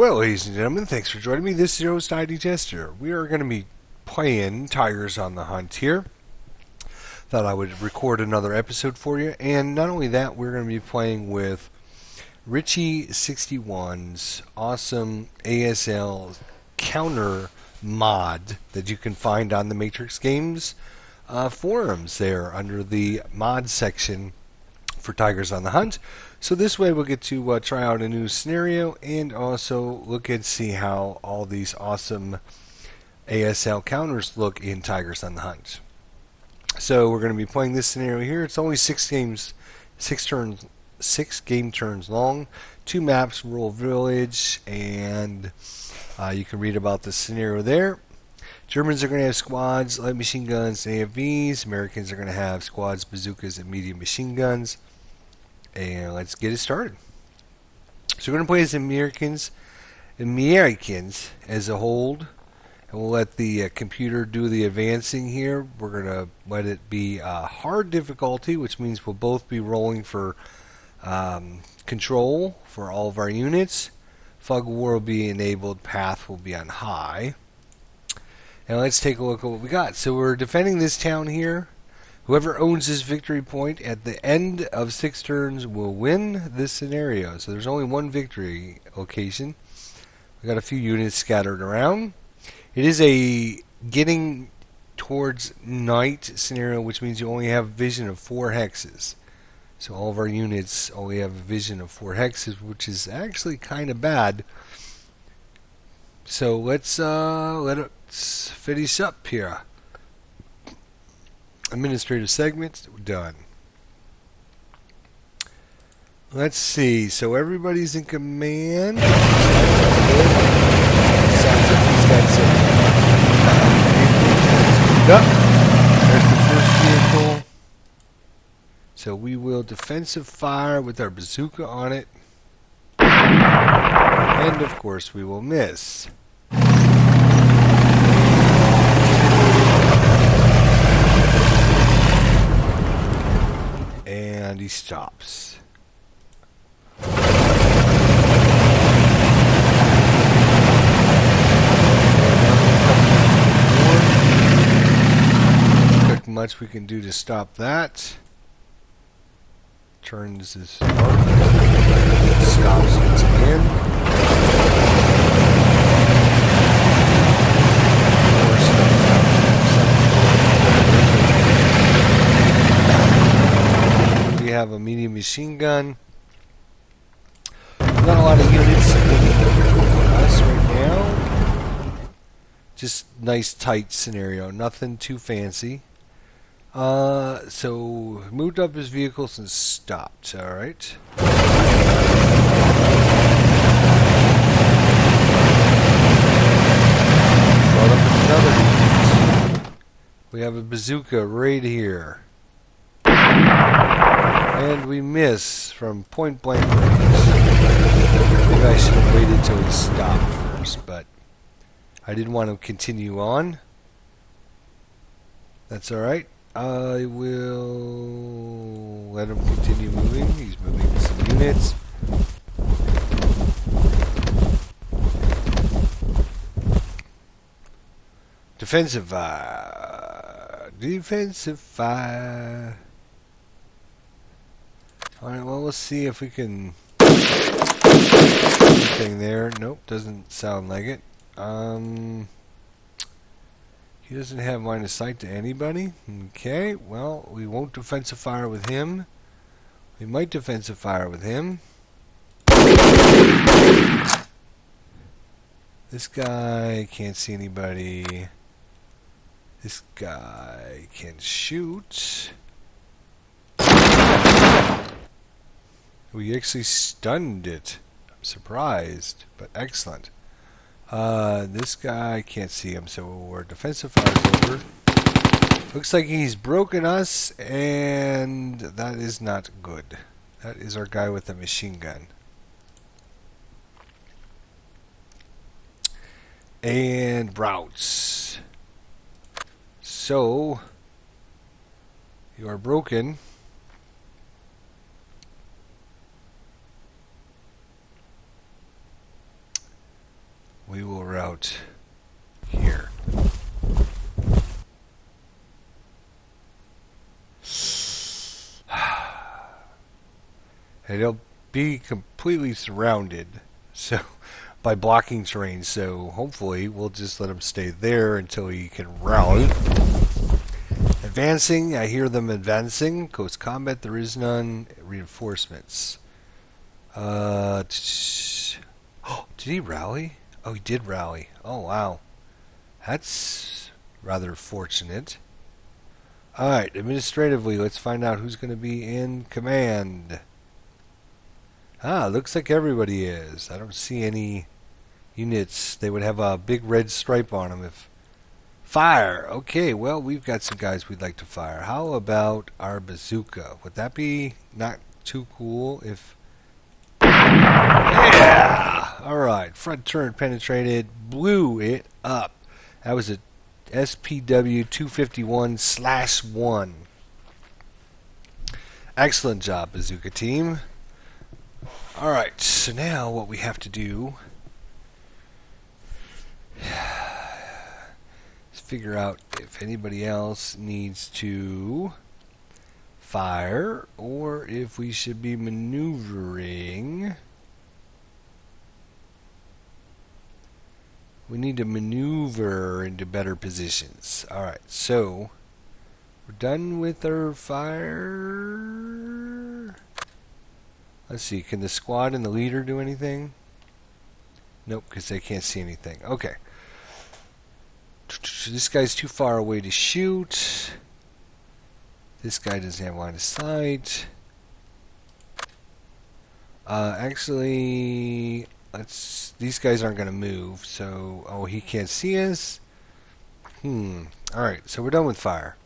Well, ladies and gentlemen, thanks for joining me. This is your host, ID Jester. We are going to be playing Tigers on the Hunt here. Thought I would record another episode for you. And not only that, we're going to be playing with Richie61's awesome ASL counter mod that you can find on the Matrixgames forums there under the mod section for Tigers on the Hunt. So this way we'll get to try out a new scenario and also look and see how all these awesome ASL counters look in Tigers on the Hunt. So we're going to be playing this scenario here. It's only 6 game turns long, 2 maps, rural village, and you can read about the scenario there. Germans are going to have squads, light machine guns, and AFVs. Americans are going to have squads, bazookas, and medium machine guns. And let's get it started. So we're going to play as Americans as a hold. And we'll let the computer do the advancing here. We're going to let it be hard difficulty, which means we'll both be rolling for control for all of our units. Fog war will be enabled. Path will be on high. And let's take a look at what we got. So we're defending this town here. Whoever owns this victory point at the end of 6 turns will win this scenario. So there's only one victory location. We got a few units scattered around. It is a getting towards night scenario, which means you only have vision of 4 hexes. So all of our units only have a vision of 4 hexes, which is actually kind of bad. So let's finish up here. Administrative segment done. Let's see. So everybody's in command. Sounds like these guys are. There's the first vehicle. So we will defensive fire with our bazooka on it. And of course we will miss. And he stops. Not much we can do to stop that. Turns this off. Stops once again. We have a medium machine gun. Not a lot of units for us right now. Just nice tight scenario. Nothing too fancy. So moved up his vehicles and stopped. All right. Brought up another unit. We have a bazooka right here. And we miss from point blank range. Maybe I should have waited till he stopped first, but I didn't want to continue on. That's alright. I will let him continue moving. He's moving some units. Defensive fire. Defensive fire. Alright, well, let's see if we can... Anything there? Nope, doesn't sound like it. He doesn't have line of sight to anybody. Okay, well, we won't defensive fire with him. We might defensive fire with him. This guy can't see anybody. This guy can shoot. We actually stunned it. I'm surprised, but excellent. This guy can't see him, so our defensive fire's over. Looks like he's broken us, and that is not good. That is our guy with the machine gun. And routes. So, you are broken. about here? And they'll be completely surrounded, so by blocking terrain. So hopefully we'll just let him stay there until he can rally. Advancing, I hear them advancing. Close combat, there is none. Reinforcements. Oh, did he rally? Oh, he did rally. Oh, wow. That's rather fortunate. Alright, administratively, let's find out who's going to be in command. Looks like everybody is. I don't see any units. They would have a big red stripe on them if... Fire! Okay, well, we've got some guys we'd like to fire. How about our bazooka? Would that be not too cool if... Yeah! Alright, front turret penetrated. Blew it up. That was a SPW 251/1. Excellent job, bazooka team. Alright, so now what we have to do is figure out if anybody else needs to fire or if we should be maneuvering. We need to maneuver into better positions. Alright, so we're done with our fire. Let's see, can the squad and the leader do anything? Nope, because they can't see anything. Okay. This guy's too far away to shoot. This guy doesn't have line of sight. Actually, these guys aren't going to move, so... Oh, he can't see us? Alright, so we're done with fire.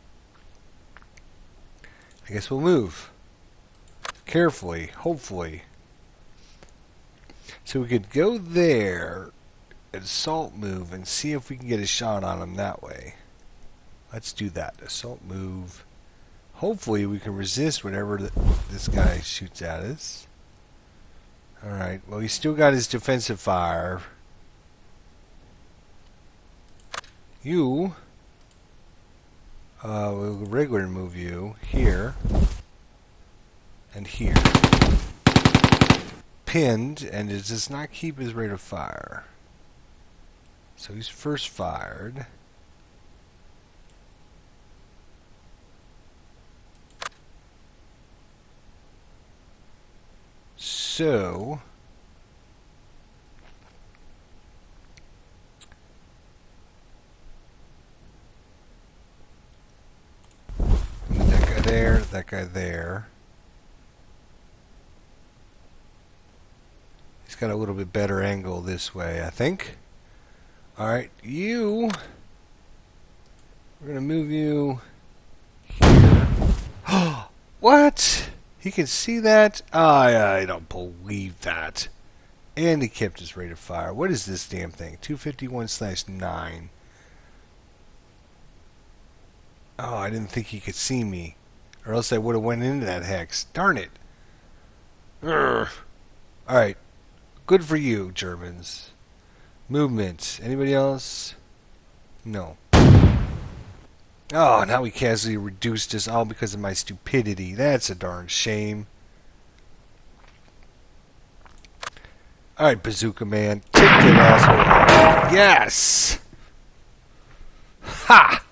I guess we'll move. Carefully, hopefully. So we could go there, assault move, and see if we can get a shot on him that way. Let's do that. Assault move. Hopefully we can resist whatever this guy shoots at us. Alright, well he's still got his defensive fire. You, we'll regular move you here. And here. Pinned, and it does not keep his rate of fire. So he's first fired. So... that guy there, that guy there. He's got a little bit better angle this way, I think. Alright, you... We're going to move you here. What? He can see that? I don't believe that. And he kept his rate of fire. What is this damn thing? 251/9. Oh, I didn't think he could see me. Or else I would have went into that hex. Darn it. Alright. Good for you, Germans. Movement. Anybody else? No. Oh, now he casually reduced us all because of my stupidity. That's a darn shame. Alright, Bazooka Man. Take that asshole. Yes! Ha!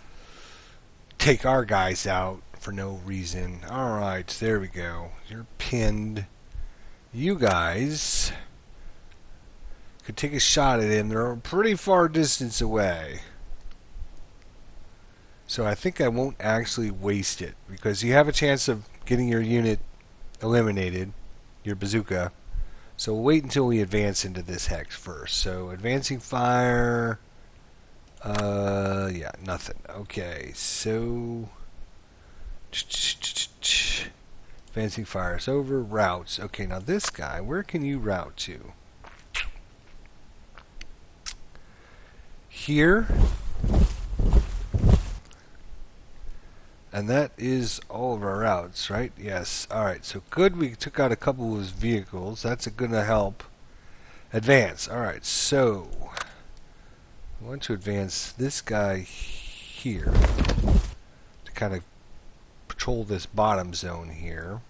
Take our guys out for no reason. Alright, there we go. You're pinned. You guys could take a shot at him. They're a pretty far distance away. So I think I won't actually waste it, because you have a chance of getting your unit eliminated, your bazooka. So we'll wait until we advance into this hex first. So advancing fire, yeah, nothing. Okay, so advancing fire is over. Routes. Okay, now this guy, where can you route to? Here. And that is all of our routes, right? Yes. Alright, so good. We took out a couple of his vehicles. That's going to help. Advance. Alright, so I want to advance this guy here to kind of patrol this bottom zone here.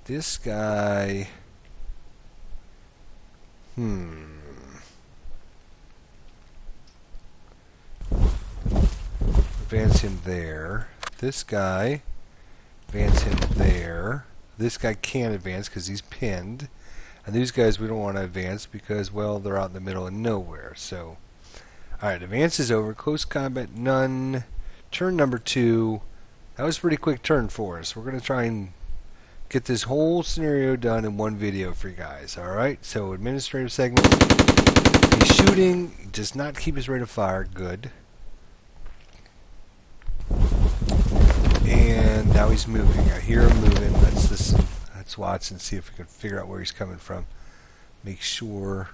This guy... Advance him there. This guy, advance him there. This guy can't advance because he's pinned. And these guys we don't want to advance because, well, they're out in the middle of nowhere. So, alright, advance is over. Close combat, none. Turn number 2. That was a pretty quick turn for us. We're going to try and get this whole scenario done in one video for you guys. Alright, so administrative segment. He's shooting. He does not keep his rate of fire. Good. And now he's moving. I hear him moving. Let's listen. Let's watch and see if we can figure out where he's coming from. Make sure.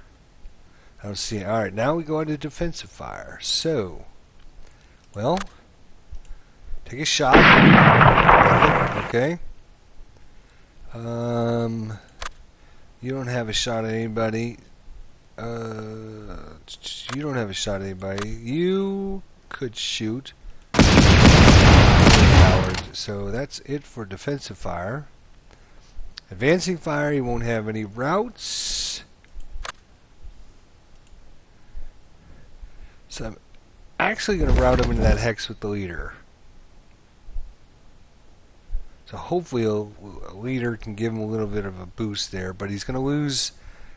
I don't see it. Alright, now we go into defensive fire. So, well, take a shot. Okay. You don't have a shot at anybody. You don't have a shot at anybody. You could shoot. So that's it for defensive fire. Advancing fire, you won't have any routes. So I'm actually going to route him into that hex with the leader. So hopefully a leader can give him a little bit of a boost there, but he's going to lose.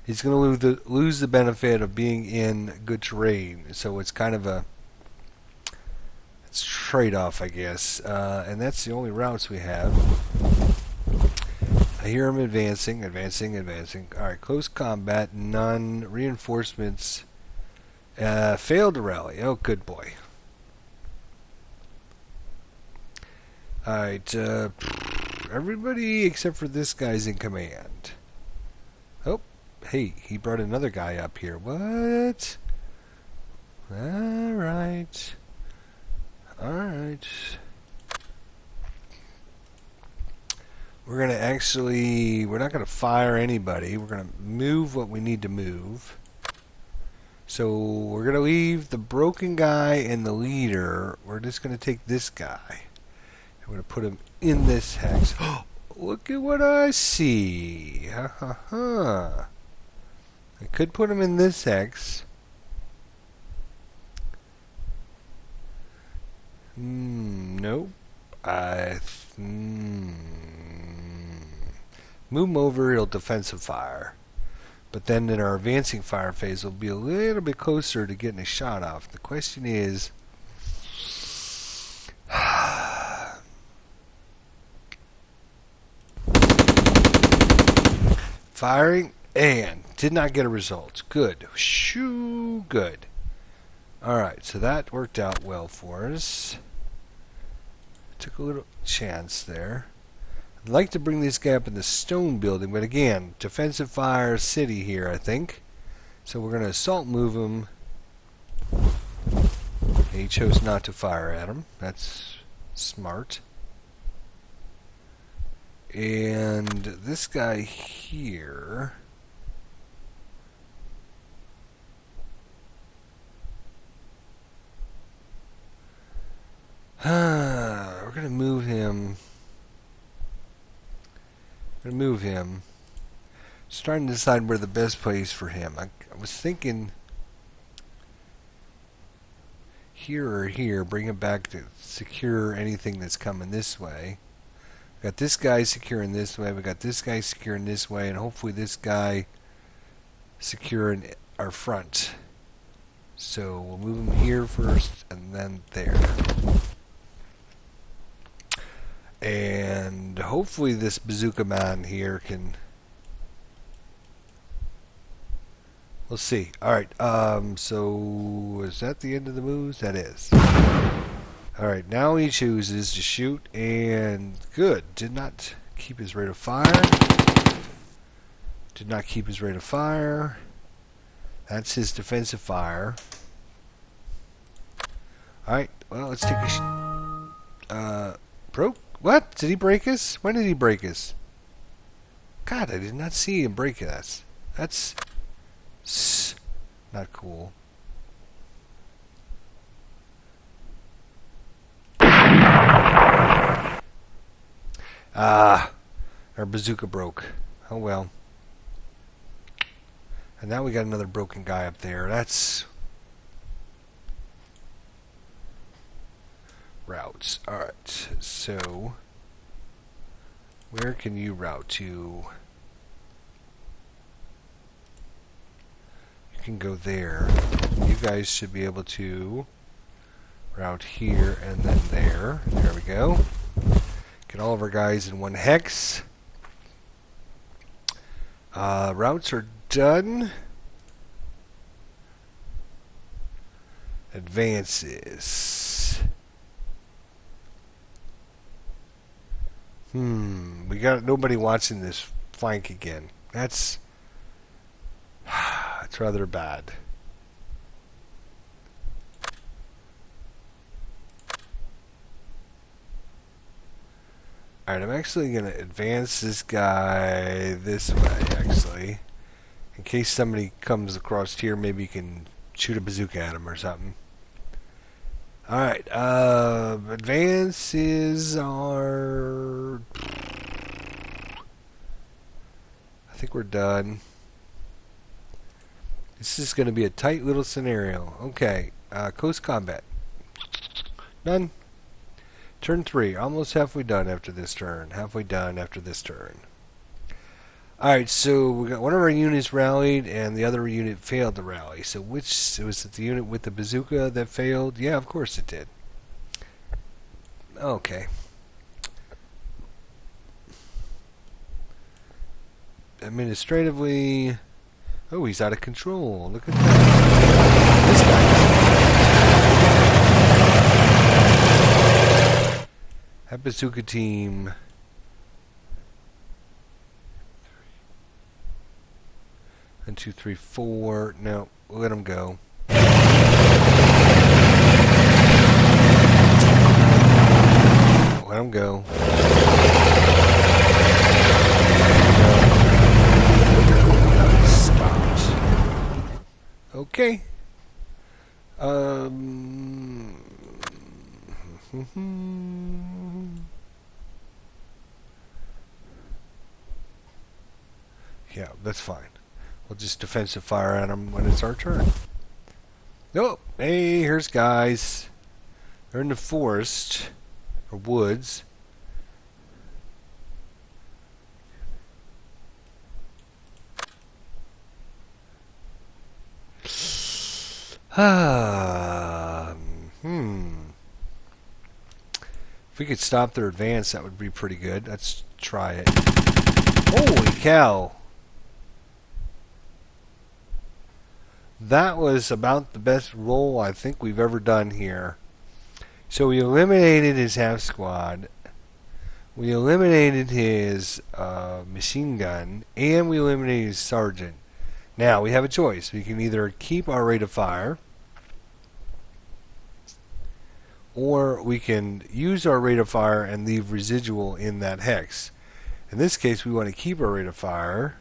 He's going to lose the benefit of being in good terrain. So it's kind of a trade-off, I guess, and that's the only routes we have. I hear him advancing. Alright, close combat, none. Reinforcements, failed to rally. Oh, good boy. Alright, everybody except for this guy's in command. Oh, hey, he brought another guy up here. What? Alright. Alright. We're going to actually, we're not going to fire anybody. We're going to move what we need to move. So we're going to leave the broken guy and the leader. We're just going to take this guy. We're going to put him in this hex. Oh, look at what I see. Ha ha ha. I could put him in this hex. Nope. Move him over, he'll defensive fire. But then in our advancing fire phase, we'll be a little bit closer to getting a shot off. The question is... firing, and did not get a result. Good. Shoo, good. Alright, so that worked out well for us. Took a little chance there. I'd like to bring this guy up in the stone building, but again, defensive fire city here, I think. So we're going to assault move him. He chose not to fire at him. That's smart. And this guy here... we're going to move him. Just trying to decide where the best place for him. I was thinking here or here, bring him back to secure anything that's coming this way. Got this guy securing this way, we got this guy securing this way, and hopefully this guy securing our front. So we'll move him here first and then there. And hopefully this bazooka man here can... We'll see. Alright, so is that the end of the moves? That is. Alright, now he chooses to shoot, and good. Did not keep his rate of fire. Did not keep his rate of fire. That's his defensive fire. Alright, well, let's take a... broke? What? Did he break us? When did he break us? God, I did not see him break us. That's... Not cool. Ah, our bazooka broke. Oh well. And now we got another broken guy up there. That's routes. Alright, so where can you route to? You can go there. You guys should be able to route here and then there. There we go. Get all of our guys in one hex. Routes are done. Advances. We got nobody watching this flank again. That's rather bad. Alright, I'm actually going to advance this guy this way, actually. In case somebody comes across here, maybe you can shoot a bazooka at him or something. Alright, advances are... I think we're done. This is going to be a tight little scenario. Okay, coast combat. Done. Turn 3. Almost halfway done after this turn. Halfway done after this turn. Alright, so we got one of our units rallied and the other unit failed to rally. So was it the unit with the bazooka that failed? Yeah, of course it did. Okay. Administratively... Oh, he's out of control. Look at that. This guy. That bazooka team... 1, 2, 3, 4. No, we'll let him go. Let him go. Stopped. Okay. Yeah, that's fine. We'll just defensive fire at them when it's our turn. Oh, hey, here's guys. They're in the forest or woods. If we could stop their advance, that would be pretty good. Let's try it. Holy cow! That was about the best roll I think we've ever done here. So we eliminated his half squad. We eliminated his machine gun. And we eliminated his sergeant. Now we have a choice. We can either keep our rate of fire, or we can use our rate of fire and leave residual in that hex. In this case, we want to keep our rate of fire.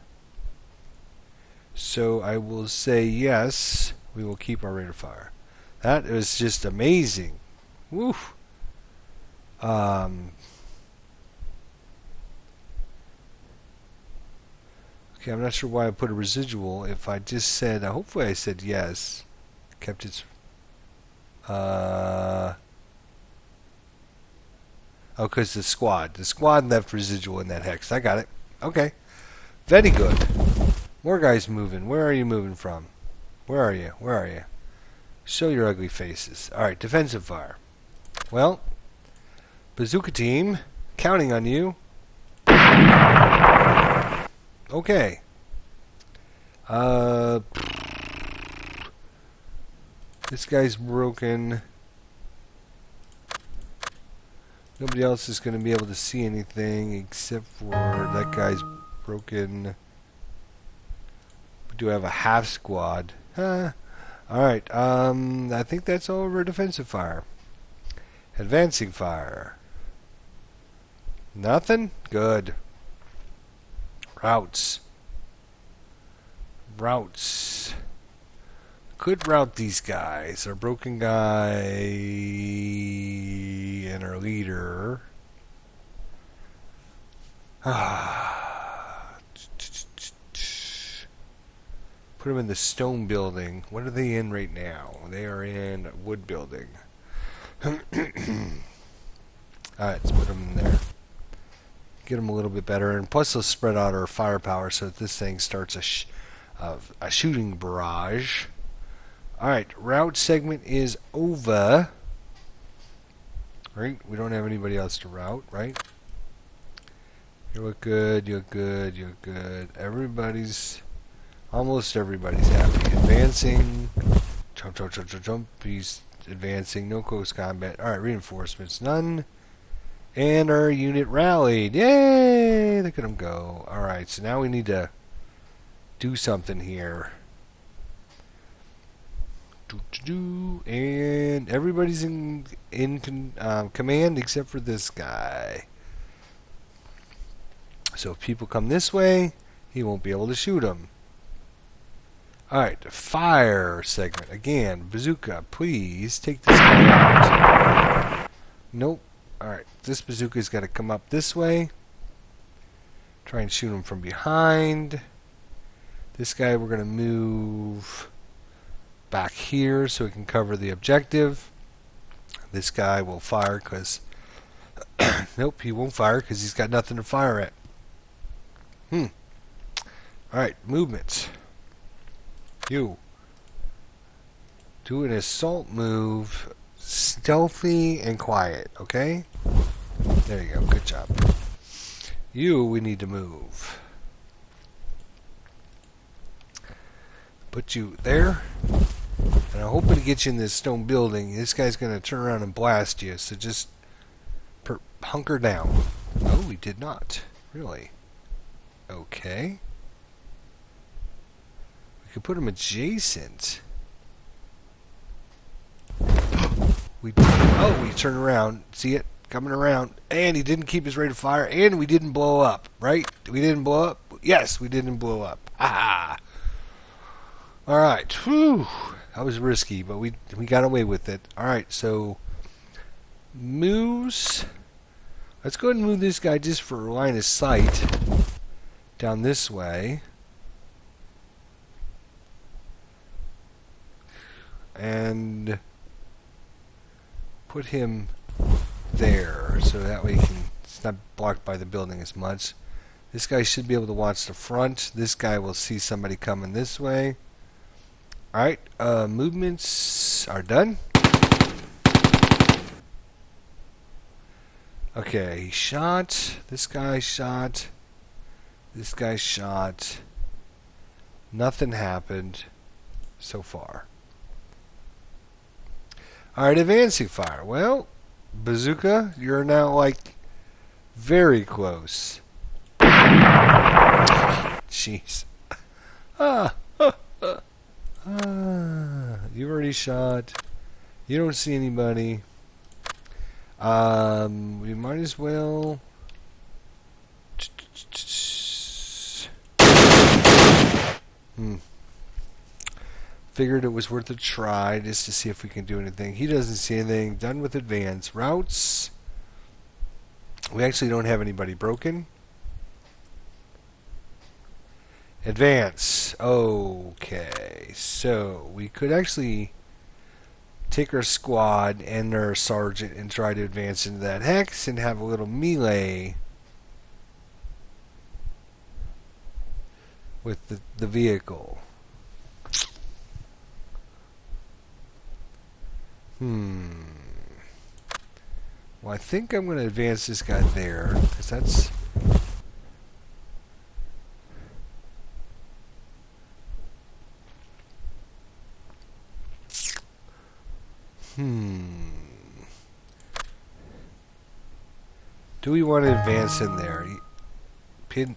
So I will say yes, we will keep our rate of fire. That was just amazing. Woof. Okay, I'm not sure why I put a residual. If I just said, hopefully I said yes. Kept its... Oh, because the squad. The squad left residual in that hex. I got it. Okay. Very good. More guys moving. Where are you moving from? Where are you? Where are you? Show your ugly faces. Alright, defensive fire. Well, bazooka team, counting on you. Okay. This guy's broken. Nobody else is going to be able to see anything except for that guy's broken. We do have a half squad. Alright, I think that's all of our defensive fire. Advancing fire. Nothing? Good. Routes. Routes. could route these guys. Our broken guy and our leader. Put them in the stone building. What are they in right now? They are in wood building. Alright, let's put them in there. Get them a little bit better. And plus, they'll spread out our firepower so that this thing starts a shooting barrage. Alright, route segment is over. Right? We don't have anybody else to route, right? You look good, you look good, you look good. Almost everybody's happy. Advancing. Jump, jump, jump, jump, jump. He's advancing. No close combat. Alright, reinforcements. None. And our unit rallied. Yay! Look at them go. Alright, so now we need to do something here. And everybody's in command except for this guy. So if people come this way, he won't be able to shoot them. Alright, fire segment. Again, bazooka, please take this guy out. Nope. Alright, this bazooka's got to come up this way. Try and shoot him from behind. This guy we're going to move back here so we can cover the objective. This guy will fire because... nope, he won't fire because he's got nothing to fire at. Alright, movements. You. Do an assault move. Stealthy and quiet, okay? There you go, good job. You, we need to move. Put you there. And I'm hoping to get you in this stone building. This guy's going to turn around and blast you, so just hunker down. Oh, he did not. Really? Okay. We could put him adjacent. We turn around. See it? Coming around. And he didn't keep his rate of fire. And we didn't blow up. Right? We didn't blow up? Yes, we didn't blow up. Ah! Alright. Whew. That was risky, but we got away with it. Alright, so... moves. Let's go ahead and move this guy just for line of sight. Down this way. And... put him there, so that way it's not blocked by the building as much. This guy should be able to watch the front. This guy will see somebody coming this way. Alright, movements are done. Okay, he shot. This guy shot. This guy shot. Nothing happened so far. Alright, advancing fire. Well, bazooka, you're now like very close. Jeez. You've already shot. You don't see anybody. We might as well. Figured it was worth a try just to see if we can do anything. He doesn't see anything. Done with advance. Routes. We actually don't have anybody broken. Advance. Okay. So, we could actually take our squad and our sergeant and try to advance into that hex and have a little melee with the vehicle. Well, I think I'm going to advance this guy there, because that's... Do we want to advance in there?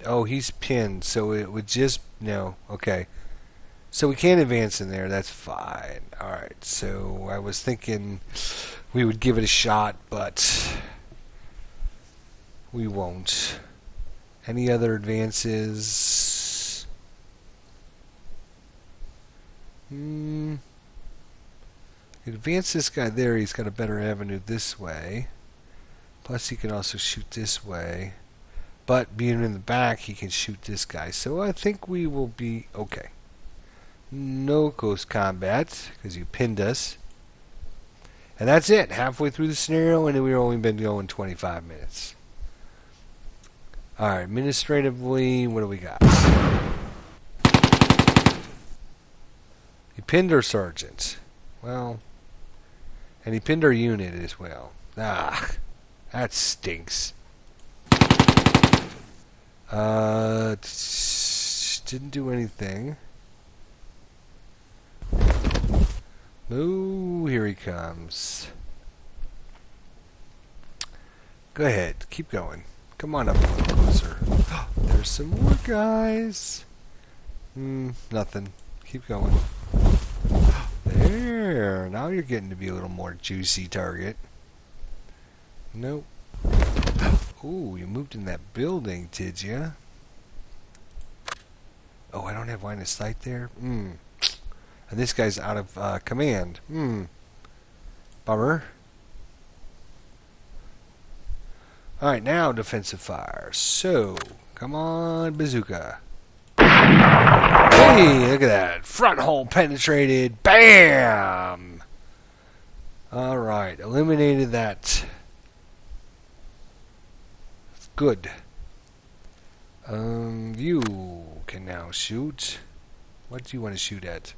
Oh, he's pinned, so it would just... No, okay. So we can't advance in there, that's fine. Alright, so I was thinking we would give it a shot, but we won't. Any other advances? You advance this guy there, he's got a better avenue this way. Plus he can also shoot this way. But being in the back, he can shoot this guy. So I think we will be okay. No close combat, because you pinned us. And that's it. Halfway through the scenario, and we've only been going 25 minutes. Alright, administratively, what do we got? He pinned our sergeant. Well, and he pinned our unit as well. Ah, that stinks. Didn't do anything. Ooh, here he comes. Go ahead, keep going. Come on up a little closer. There's some more guys. Nothing. Keep going. There. Now you're getting to be a little more juicy target. Nope. Ooh, you moved in that building, did ya? Oh, I don't have line of sight there? And this guy's out of command. Bummer. Alright, now defensive fire. So, come on, bazooka. Hey, look at that. Front hole penetrated. Bam! Alright, eliminated that. Good. You can now shoot. What do you want to shoot at?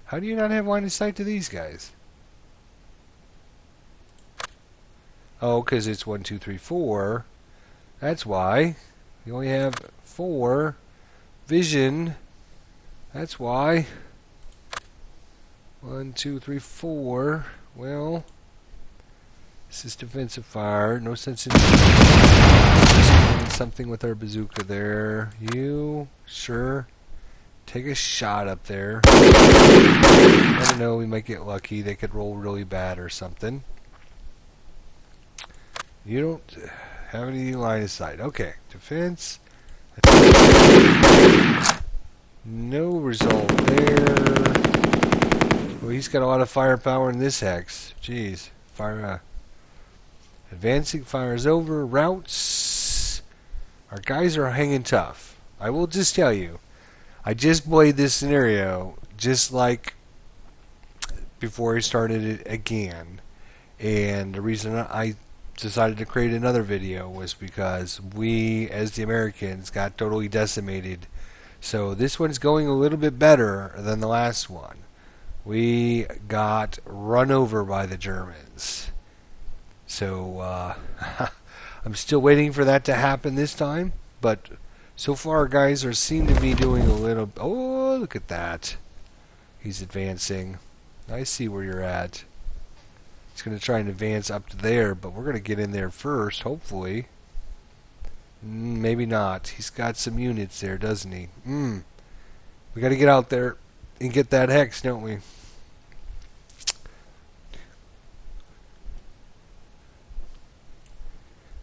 How do you not have line of sight to these guys? Oh, because it's 1, 2, 3, 4. That's why. You only have 4 vision. That's why. 1, 2, 3, 4. Well, this is defensive fire. No sense in something with our bazooka there. You, sure. Take a shot up there. I don't know, we might get lucky. They could roll really bad or something. You don't have any line of sight. Okay, defense. No result there. Well, he's got a lot of firepower in this hex. Jeez. Fire. Advancing fire is over. Routes. Our guys are hanging tough. I will just tell you. I just played this scenario just like before I started it again. And the reason I decided to create another video was because we, as the Americans, got totally decimated. So this one's going a little bit better than the last one. We got run over by the Germans. So I'm still waiting for that to happen this time, but so far guys seem to be doing a little. Oh, look at that. He's advancing. I see where you're at. He's going to try and advance up to there, but we're going to get in there first, hopefully. Maybe not. He's got some units there, doesn't he? We got to get out there and get that hex, don't we?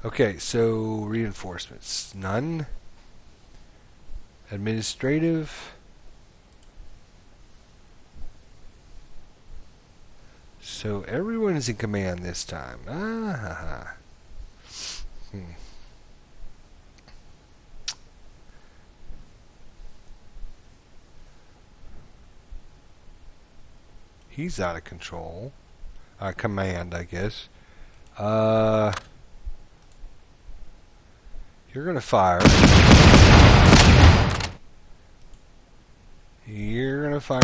Okay, so reinforcements. None. Administrative. So everyone is in command this time. He's out of control. Command, I guess. You're gonna fire. You're gonna fire.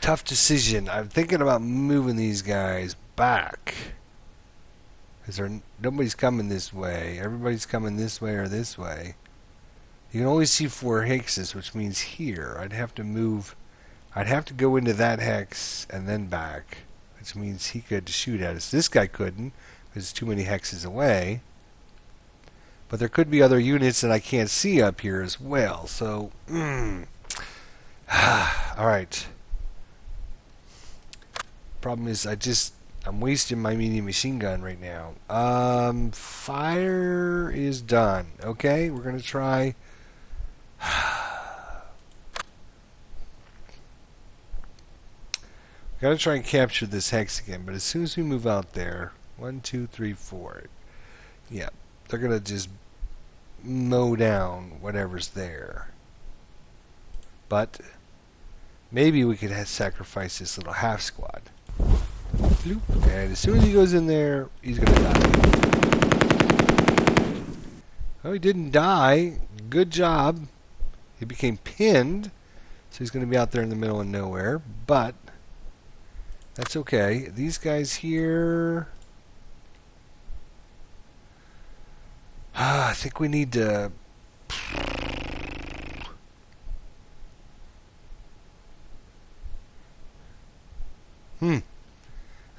Tough decision. I'm thinking about moving these guys back. Because nobody's coming this way. Everybody's coming this way or this way. You can only see 4 hexes, which means here. I'd have to move. I'd have to go into that hex and then back. Which means he could shoot at us. This guy couldn't, because it's too many hexes away. But there could be other units that I can't see up here as well. So, alright. Problem is, I'm wasting my medium machine gun right now. Fire is done. Okay, we're going to try. Gotta try and capture this hex again, but as soon as we move out there, 1, 2, 3, 4, yeah, they're gonna just mow down whatever's there. But maybe we could sacrifice this little half squad. And as soon as he goes in there, he's gonna die. Oh, he didn't die. Good job. He became pinned, so he's gonna be out there in the middle of nowhere, but that's okay. These guys here, I think we need to. I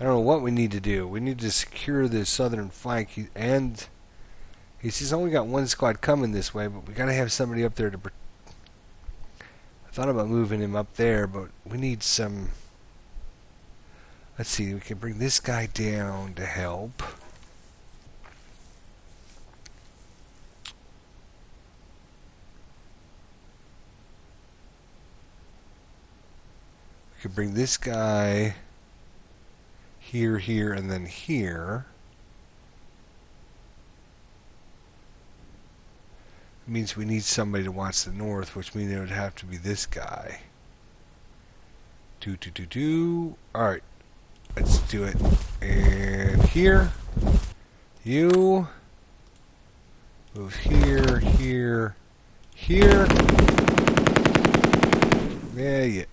don't know what we need to do. We need to secure the southern flank, and he's only got one squad coming this way, but we got to have somebody up there to. I thought about moving him up there, but we need some. Let's see, we can bring this guy down to help. We can bring this guy here, here, and then here. It means we need somebody to watch the north, which means it would have to be this guy. Alright. Let's do it. And here. You. Move here, here, here. Yeah,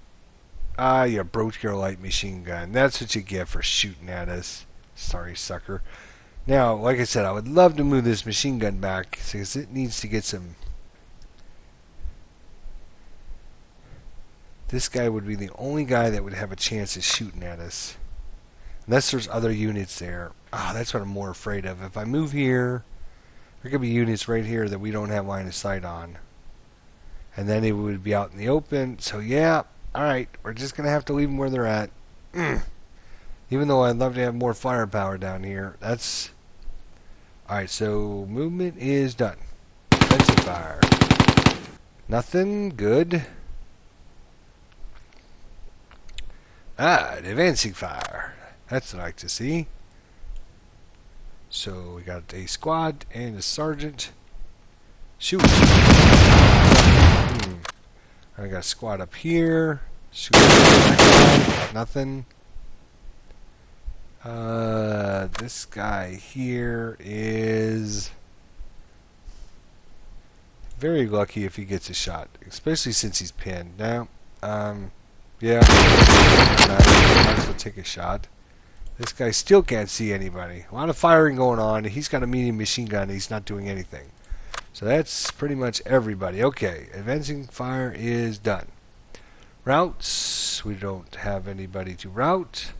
you broke your light machine gun. That's what you get for shooting at us. Sorry, sucker. Now, like I said, I would love to move this machine gun back because it needs to get some. This guy would be the only guy that would have a chance of shooting at us. Unless there's other units there. That's what I'm more afraid of. If I move here, there could be units right here that we don't have line of sight on. And then it would be out in the open. So yeah, alright, we're just going to have to leave them where they're at. Even though I'd love to have more firepower down here. That's... Alright, so movement is done. Defensive fire. Nothing. Good. Advancing fire. That's what I like to see. So we got a squad and a sergeant. Shoot. I got a squad up here. Shoot. Nothing. This guy here is very lucky if he gets a shot, especially since he's pinned. Now, yeah, might as well take a shot. This guy still can't see anybody. A lot of firing going on. He's got a medium machine gun. He's not doing anything. So that's pretty much everybody. Okay, advancing fire is done. Routes. We don't have anybody to route.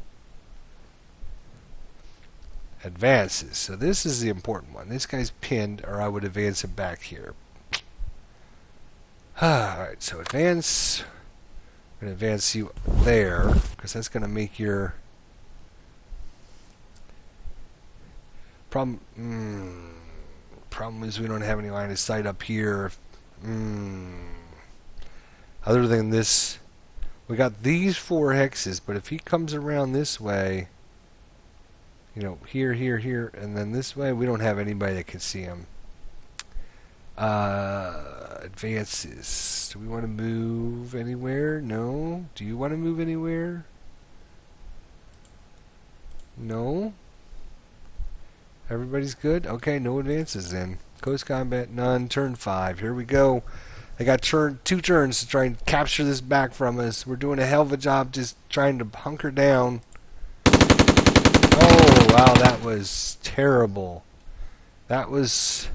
Advances. So this is the important one. This guy's pinned, or I would advance him back here. Alright, so advance. I'm going to advance you there, because that's going to make your... Problem is we don't have any line of sight up here. Other than this, we got these 4 hexes, but if he comes around this way, you know, here, here, here, and then this way, we don't have anybody that can see him. Advances. Do we want to move anywhere? No. Do you want to move anywhere? No. Everybody's good? Okay, no advances then. Close combat, none. Turn 5. Here we go. I got 2 turns to try and capture this back from us. We're doing a hell of a job just trying to hunker down. Oh, wow, that was terrible. That was...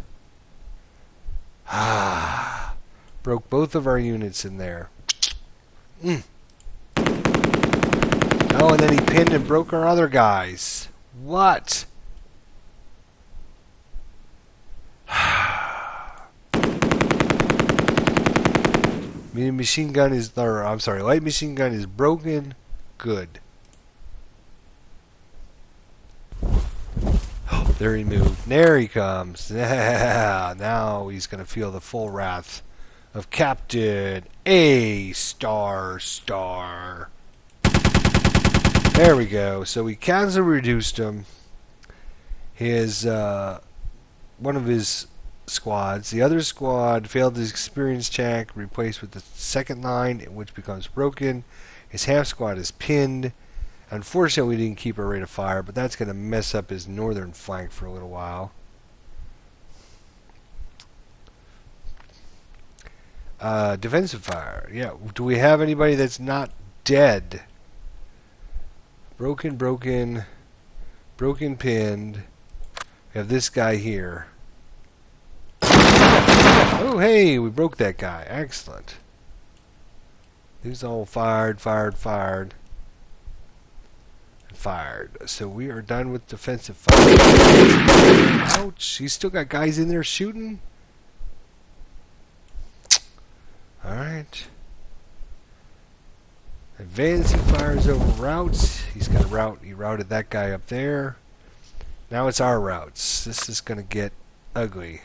broke both of our units in there. Oh, and then he pinned and broke our other guys. What? Medium machine gun is, or I'm sorry, light machine gun is broken. Good. There he moved. There he comes. Now he's going to feel the full wrath of Captain A Star Star. There we go. So we cancel reduced him. His one of his squads. The other squad failed his experience check, replaced with the second line, which becomes broken. His half squad is pinned. Unfortunately, we didn't keep our rate of fire, but that's going to mess up his northern flank for a little while. Defensive fire. Yeah. Do we have anybody that's not dead? Broken, pinned. We have this guy here. Oh, hey, we broke that guy. Excellent. These all fired. So we are done with defensive fire. Ouch. He's still got guys in there shooting. Alright. Advancing fires over routes. He's got a route. He routed that guy up there. Now it's our routes. This is going to get ugly.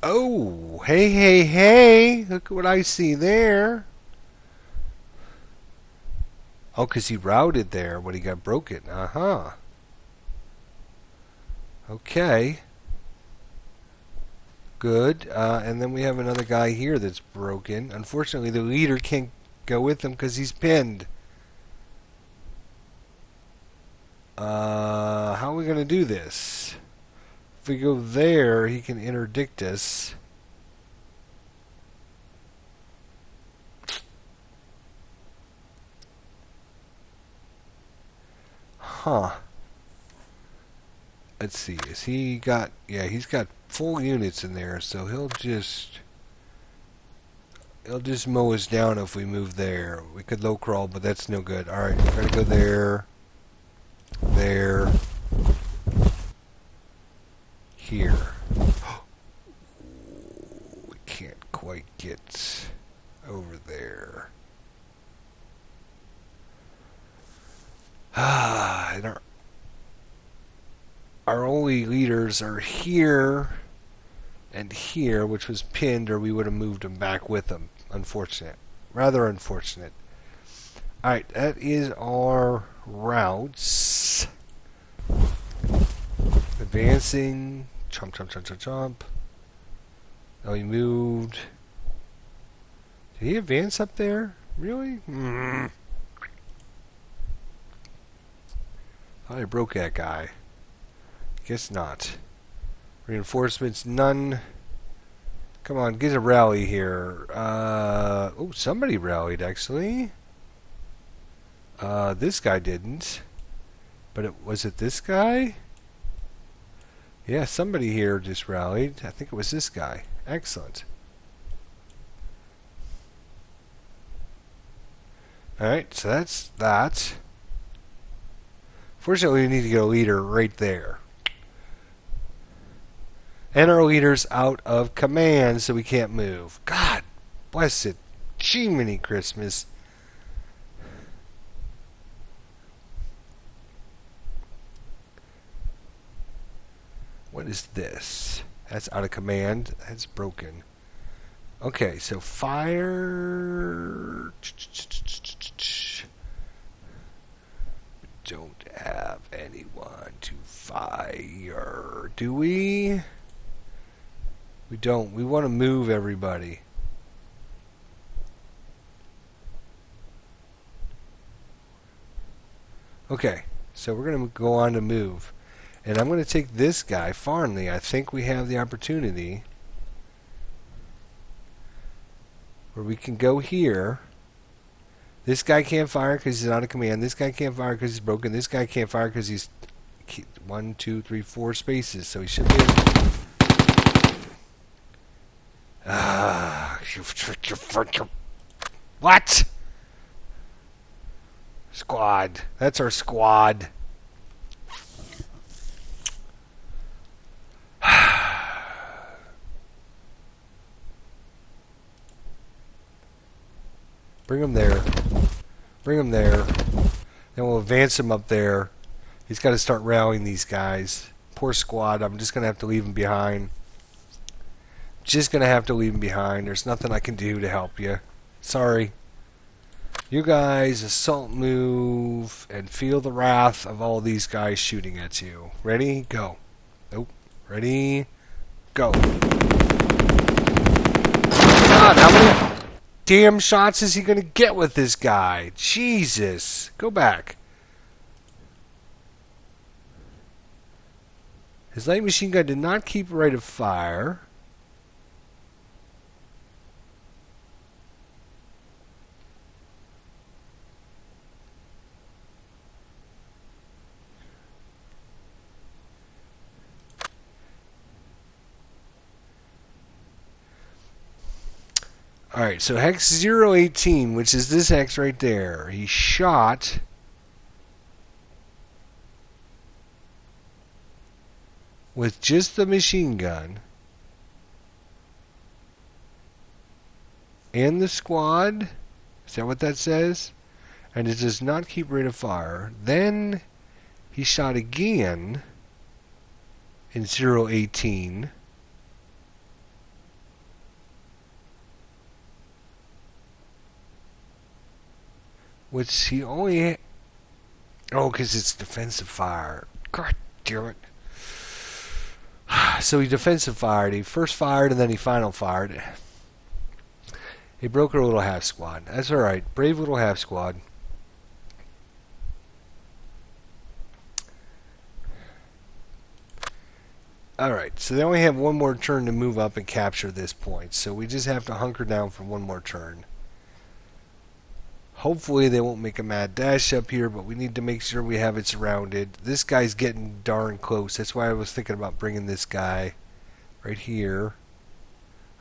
Oh, hey. Look at what I see there. Oh, because he routed there when he got broken. Uh-huh. Okay. Good. And then we have another guy here that's broken. Unfortunately, the leader can't go with him because he's pinned. How are we going to do this? If we go there, he can interdict us. Huh. Let's see. Is he got... Yeah, he's got full units in there, so he'll just mow us down if we move there. We could low crawl, but that's no good. Alright, we're going to go there. There. Here. We can't quite get over there. And our only leaders are here and here, which was pinned, or we would have moved them back with them. Unfortunate. Rather unfortunate. Alright, that is our routes. Advancing. Chomp. Oh, he moved. Did he advance up there? Really? I broke that guy. Guess not. Reinforcements, none. Come on, get a rally here. Oh, somebody rallied, actually. This guy didn't. But was it this guy? Yeah, somebody here just rallied. I think it was this guy. Excellent. Alright, so that's that. Fortunately, we need to get a leader right there. And our leader's out of command, so we can't move. God bless it. Jiminy Christmas. What is this? That's out of command. That's broken. Okay, so fire. Don't have anyone to fire, do we? We don't. We want to move everybody. Okay, so we're going to go on to move. And I'm going to take this guy, Farnley. I think we have the opportunity where we can go here. This guy can't fire because he's out of command. This guy can't fire because he's broken. This guy can't fire because he's 1, 2, 3, 4 spaces. So he should be able to... What? Squad. That's our squad. Bring him there. Bring him there. Then we'll advance him up there. He's got to start rallying these guys. Poor squad. I'm just going to have to leave him behind. Just going to have to leave him behind. There's nothing I can do to help you. Sorry. You guys assault move and feel the wrath of all these guys shooting at you. Ready? Go. Nope. Ready? Go. God, how many damn shots is he going to get with this guy? Jesus. Go back. His light machine gun did not keep rate of fire. Alright, so hex 018, which is this hex right there, he shot with just the machine gun and the squad. Is that what that says? And it does not keep rate of fire. Then he shot again in 018. Which he only... Oh, because it's defensive fire. God damn it. So he defensive fired. He first fired and then he final fired. He broke our little half squad. That's alright. Brave little half squad. Alright, so they only have one more turn to move up and capture this point. So we just have to hunker down for one more turn. Hopefully they won't make a mad dash up here, but we need to make sure we have it surrounded. This guy's getting darn close. That's why I was thinking about bringing this guy right here.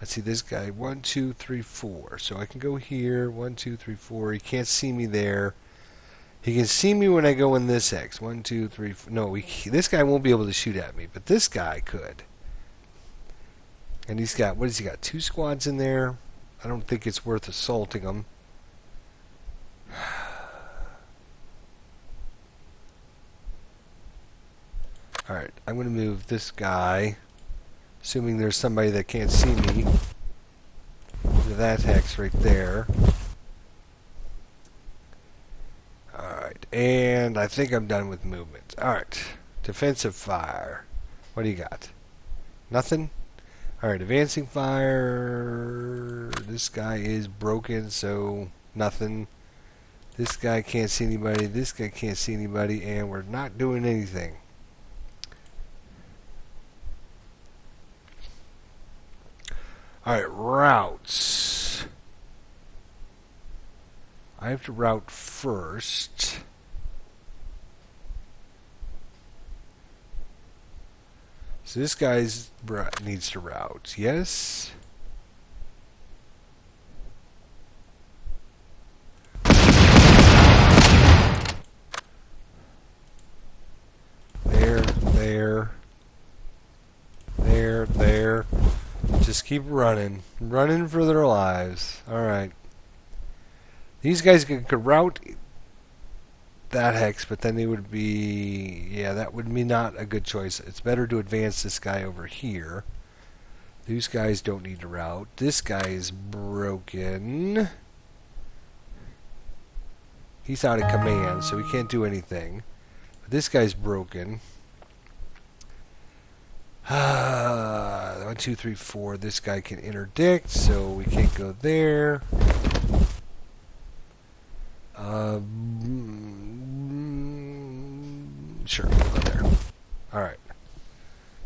Let's see, this guy. 1, 2, 3, 4. So I can go here. 1, 2, 3, 4. He can't see me there. He can see me when I go in this X. 1, 2, 3, 4. No, this guy won't be able to shoot at me, but this guy could. And he's got, what has he got? 2 squads in there. I don't think it's worth assaulting them. Alright, I'm going to move this guy, assuming there's somebody that can't see me, to that hex right there. Alright, and I think I'm done with movement. Alright, defensive fire. What do you got? Nothing? Alright, advancing fire. This guy is broken, so nothing. This guy can't see anybody. This guy can't see anybody, and we're not doing anything. Alright, routes. I have to route first. So this guy needs to route. Yes. There. Just keep running. Running for their lives. Alright. These guys could route that hex, but then they would be... Yeah, that would be not a good choice. It's better to advance this guy over here. These guys don't need to route. This guy is broken. He's out of command, so he can't do anything. But this guy's broken. 1, 2, 3, 4. This guy can interdict, so we can't go there. Sure, we'll go there. Alright.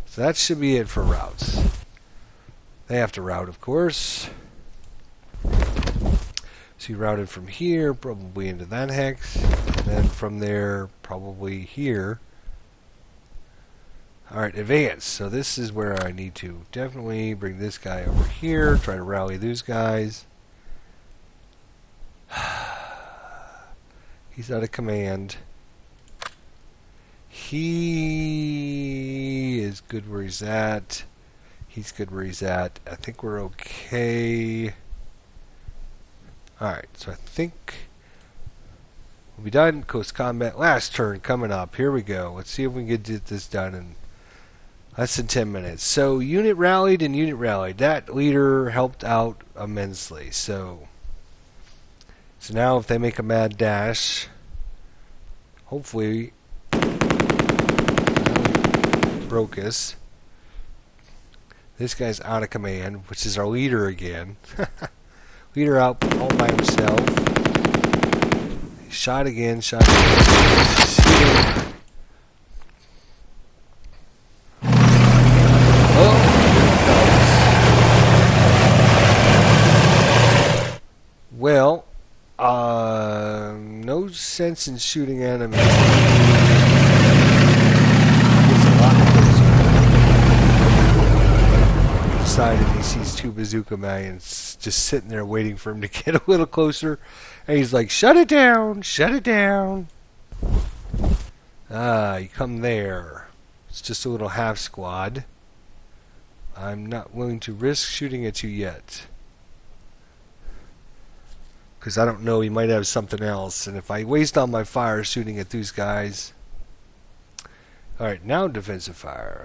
So that should be it for routes. They have to route, of course. So you routed from here, probably into that hex. And then from there, probably here. Alright, advance. So this is where I need to definitely bring this guy over here, try to rally these guys. He's out of command. He is good where he's at. He's good where he's at. I think we're okay. Alright, so I think we'll be done. Coast combat. Last turn coming up. Here we go. Let's see if we can get this done in less than 10 minutes. So unit rallied and unit rallied. That leader helped out immensely. So now if they make a mad dash, hopefully broke us. This guy's out of command, which is our leader again. Leader out all by himself. Shot again, shot again. Oh! Well, no sense in shooting enemies. It's a lot closer. Decided he sees two bazooka minions just sitting there waiting for him to get a little closer, and he's like, "Shut it down! Shut it down!" You come there. It's just a little half squad. I'm not willing to risk shooting at you yet, because I don't know, he might have something else, and if I waste all my fire shooting at these guys... Alright, now defensive fire.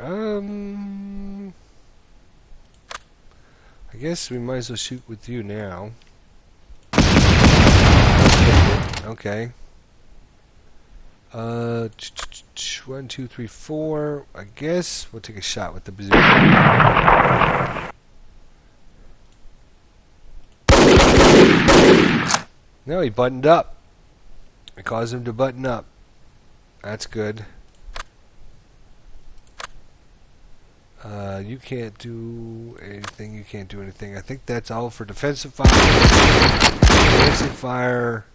I guess we might as well shoot with you now. Okay. 1, 2, 3, 4. I guess we'll take a shot with the bazooka. No, he buttoned up. I caused him to button up. That's good. You can't do anything. You can't do anything. I think that's all for defensive fire. Defensive fire.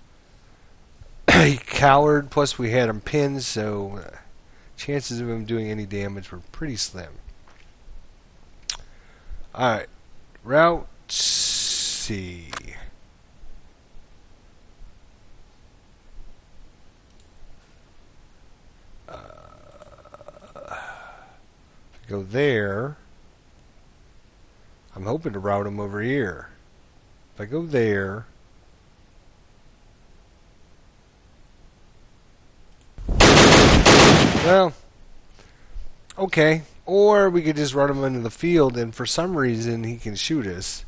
He cowered. Plus, we had him pinned, so chances of him doing any damage were pretty slim. All right, Route C. Go there. I'm hoping to route him over here. If I go there, well, okay. Or we could just run him into the field, and for some reason he can shoot us.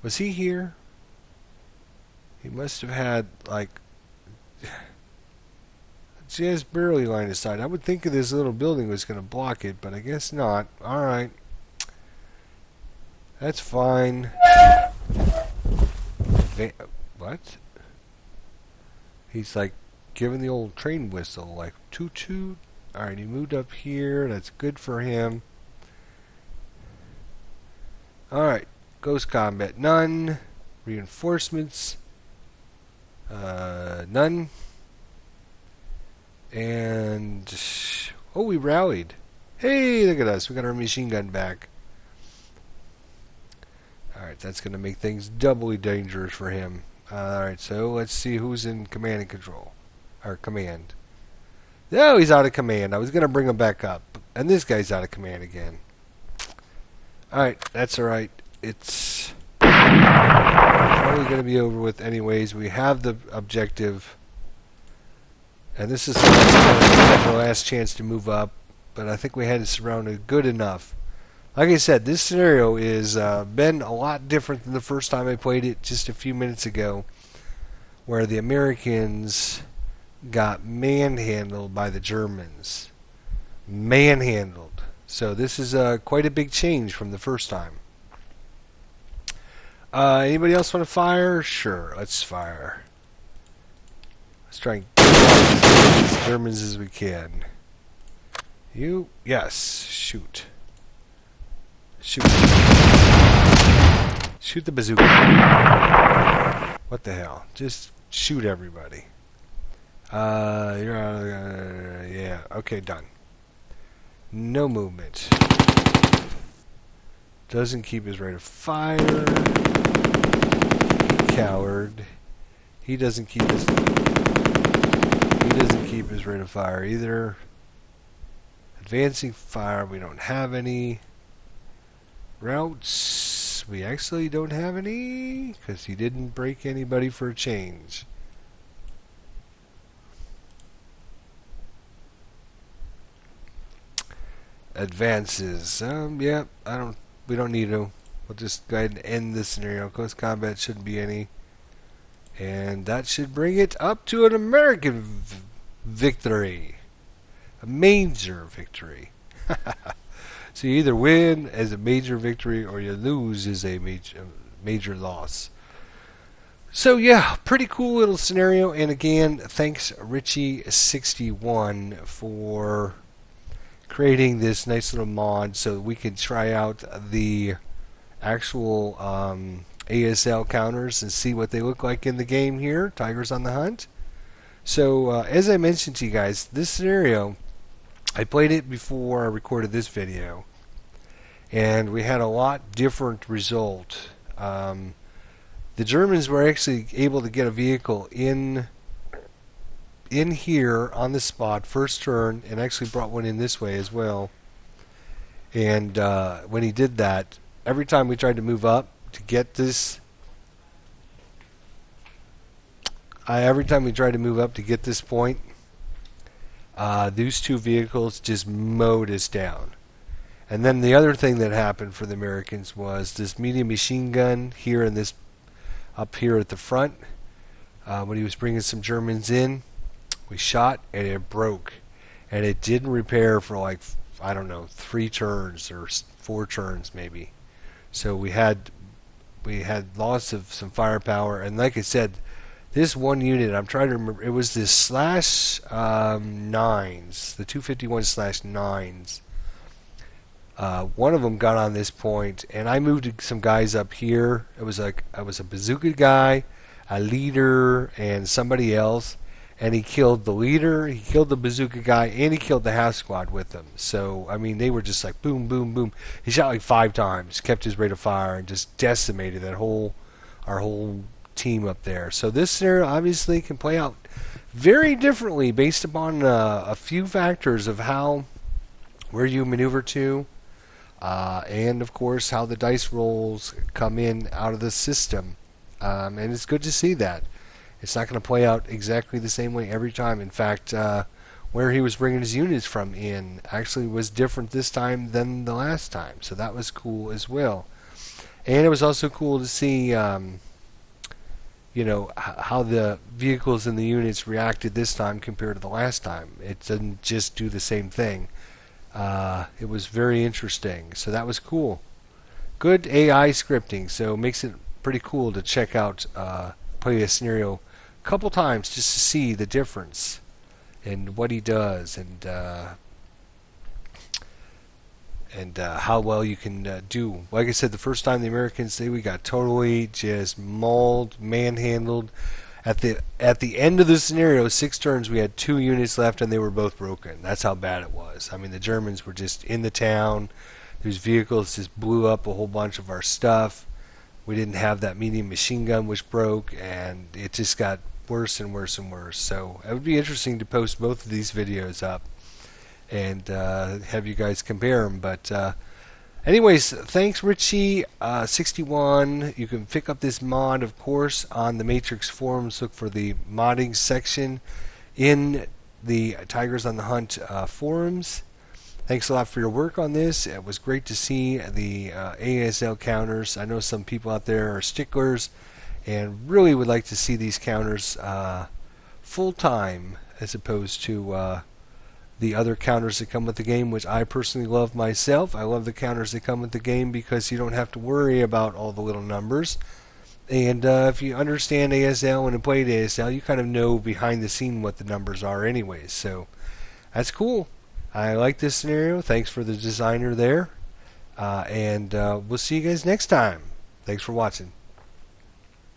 Was he here? He must have had like just barely line of sight. I would think this little building was going to block it, but I guess not. Alright. That's fine. What? He's like giving the old train whistle, like toot toot. Alright, he moved up here. That's good for him. Alright. Ghost combat. None. Reinforcements. None. And oh, we rallied. Hey, look at us. We got our machine gun back. Alright, that's going to make things doubly dangerous for him. Alright, so let's see who's in command and control. Or command. No, he's out of command. I was going to bring him back up. And this guy's out of command again. Alright, that's alright. It's probably going to be over with anyways. We have the objective. And this is the last chance to move up, but I think we had it surrounded good enough. Like I said, this scenario is been a lot different than the first time I played it just a few minutes ago, where the Americans got manhandled by the Germans. Manhandled. So this is quite a big change from the first time. Anybody else want to fire? Sure, let's fire. Let's try and as Germans as we can. You? Yes. Shoot. Shoot. Shoot the bazooka. What the hell? Just shoot everybody. You're out of yeah. Okay, done. No movement. Doesn't keep his rate of fire. He cowered. He doesn't keep his... He doesn't keep his rate of fire either. Advancing fire, we don't have any. Routes, we actually don't have any, because he didn't break anybody for a change. Advances, yeah, we don't need to. We'll just go ahead and end this scenario. Close combat shouldn't be any. And that should bring it up to an American victory. A major victory. So you either win as a major victory or you lose as a major loss. So yeah, pretty cool little scenario. And again, thanks Richie61 for creating this nice little mod so we could try out the actual ASL counters and see what they look like in the game here. Tigers on the Hunt. So as I mentioned to you guys, this scenario, I played it before I recorded this video, and we had a lot different result. The Germans were actually able to get a vehicle in here on the spot first turn, and actually brought one in this way as well. And when he did that, every time we tried to move up to get this, point, these two vehicles just mowed us down. And then the other thing that happened for the Americans was this medium machine gun here and this up here at the front. When he was bringing some Germans in, we shot and it broke, and it didn't repair for like, I don't know, 3 turns or 4 turns maybe. So we had loss of some firepower, and like I said, this one unit, I'm trying to remember, it was this /9s, the 251/9s. One of them got on this point, and I moved some guys up here. It was like I was a bazooka guy, a leader, and somebody else. And he killed the leader, he killed the bazooka guy, and he killed the half squad with them. So I mean, they were just like boom, boom, boom. He shot like 5 times, kept his rate of fire, and just decimated our whole team up there. So this scenario obviously can play out very differently based upon a few factors of where you maneuver to, and of course how the dice rolls come in out of the system. And it's good to see that. It's not going to play out exactly the same way every time. In fact, where he was bringing his units from in actually was different this time than the last time. So that was cool as well. And it was also cool to see, how the vehicles and the units reacted this time compared to the last time. It didn't just do the same thing. It was very interesting. So that was cool. Good AI scripting. So it makes it pretty cool to check out, play a scenario a couple times just to see the difference and what he does, and how well you can do. Like I said, the first time the Americans, we got totally just mauled, manhandled. At the end of the scenario, 6 turns, we had 2 units left, and they were both broken. That's how bad it was. I mean, the Germans were just in the town. These vehicles just blew up a whole bunch of our stuff. We didn't have that medium machine gun, which broke, and it just got worse and worse and worse. So it would be interesting to post both of these videos up and have you guys compare them. But anyways, thanks Richie61. You can pick up this mod, of course, on the Matrix forums. Look for the modding section in the Tigers on the Hunt forums. Thanks a lot for your work on this. It was great to see the ASL counters. I know some people out there are sticklers and really would like to see these counters full-time as opposed to the other counters that come with the game, which I personally love myself. I love the counters that come with the game because you don't have to worry about all the little numbers. And if you understand ASL and have played ASL, you kind of know behind the scene what the numbers are anyways. So that's cool. I like this scenario. Thanks for the designer there. And we'll see you guys next time. Thanks for watching.